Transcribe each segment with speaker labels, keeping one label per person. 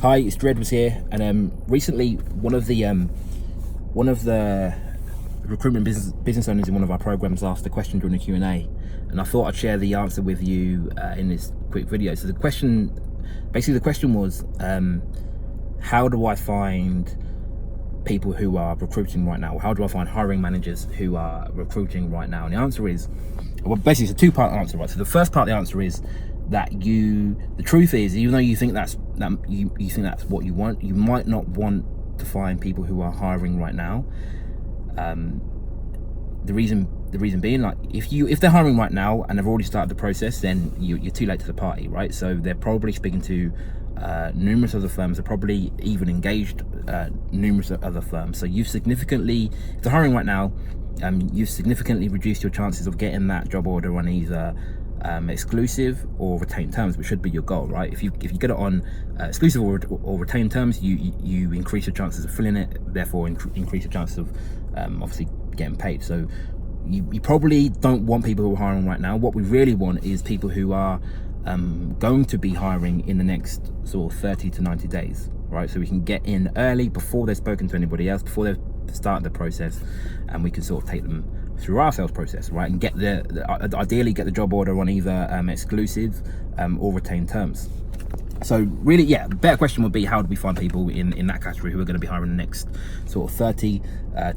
Speaker 1: Hi, it's Dread was here, and recently one of the recruitment business owners in one of our programs asked a question during the Q&A, and I thought I'd share the answer with you in this quick video. So the question was, how do I find people who are recruiting right now? How do I find hiring managers who are recruiting right now? And the answer is, well, basically it's a two-part answer, right? So the first part of the answer is that the truth is, even though you think that's what you want, you might not want to find people who are hiring right now. The reason being, like, if they're hiring right now and they've already started the process, then you're too late to the party, right? So they're probably speaking to numerous other firms. They're probably even engaged numerous other firms. So if they're hiring right now, you've significantly reduced your chances of getting that job order on either exclusive or retained terms, which should be your goal, right? If you get it on exclusive or retained terms, you increase your chances of filling it, therefore increase your chances of obviously getting paid. So you probably don't want people who are hiring right now. What we really want is people who are going to be hiring in the next sort of 30 to 90 days, right? So we can get in early before they've spoken to anybody else, before they've started the process, and we can sort of take them through our sales process, right? And get ideally get the job order on either exclusive or retained terms. So really, yeah, the better question would be, how do we find people in that category who are going to be hiring in the next sort of 30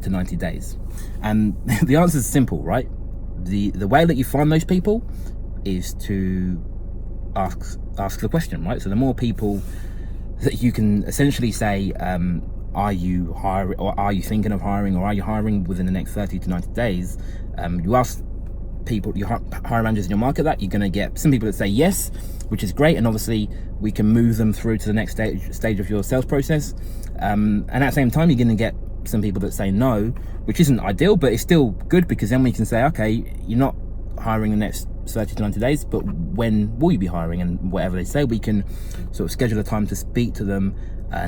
Speaker 1: to 90 days? And the answer is simple, right? The way that you find those people is to ask the question, right? So the more people that you can essentially say, are you hiring, or are you thinking of hiring, or are you hiring within the next 30 to 90 days? You ask people, your hiring managers in your market, that you're going to get some people that say yes, which is great, and obviously we can move them through to the next stage of your sales process. And at the same time, you're going to get some people that say no, which isn't ideal, but it's still good, because then we can say, okay, you're not hiring the next 30 to 90 days, but when will you be hiring? And whatever they say, we can sort of schedule a time to speak to them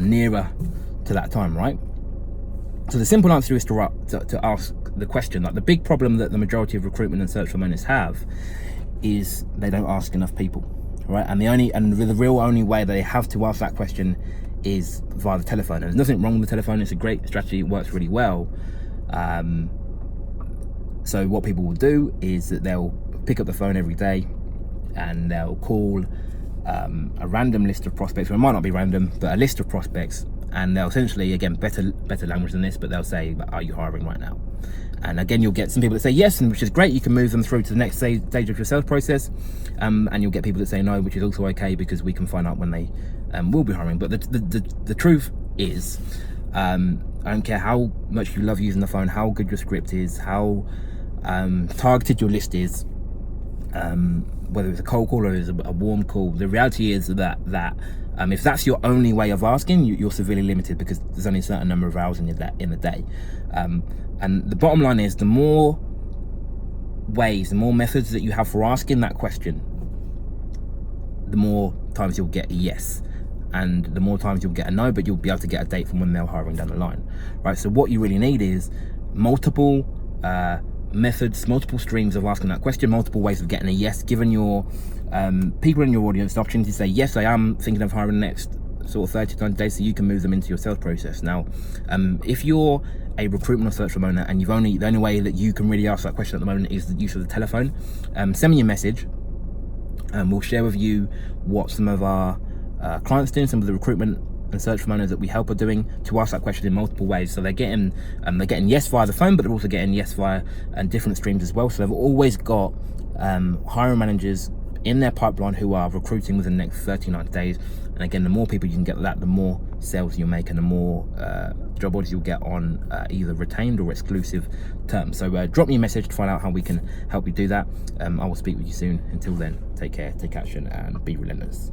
Speaker 1: nearer to that time, right? So the simple answer is to ask the question. Like, the big problem that the majority of recruitment and search firm owners have is they don't ask enough people, right? And the real only way they have to ask that question is via the telephone. And there's nothing wrong with the telephone. It's a great strategy. It works really well. So what people will do is that they'll pick up the phone every day and they'll call a random list of prospects. Well, it might not be random, but a list of prospects. And they'll essentially, again, better language than this, but they'll say, are you hiring right now? And again, you'll get some people that say yes, and which is great. You can move them through to the next stage of your sales process. And you'll get people that say no, which is also okay, because we can find out when they will be hiring. But the truth is, I don't care how much you love using the phone, how good your script is, how targeted your list is, whether it's a cold call or it's a warm call. The reality is that if that's your only way of asking, you're severely limited, because there's only a certain number of hours in the day. And the bottom line is, the more ways, the more methods that you have for asking that question, the more times you'll get a yes, and the more times you'll get a no, but you'll be able to get a date from when they're hiring down the line, right? So what you really need is multiple methods, multiple streams of asking that question, multiple ways of getting a yes, giving your people in your audience the opportunity to say, yes, I am thinking of hiring the next sort of 30 to 90 days, so you can move them into your sales process. Now, if you're a recruitment or search firm owner and the only way that you can really ask that question at the moment is the use of the telephone, send me a message and we'll share with you what some of our clients do, some of the recruitment and search firm owners that we help are doing, to ask that question in multiple ways. So they're getting yes via the phone, but they're also getting yes via different streams as well. So they've always got hiring managers in their pipeline who are recruiting within the next 39 days. And again, the more people you can get that, the more sales you'll make, and the more job orders you'll get on either retained or exclusive terms. So drop me a message to find out how we can help you do that. I will speak with you soon. Until then, take care, take action, and be relentless.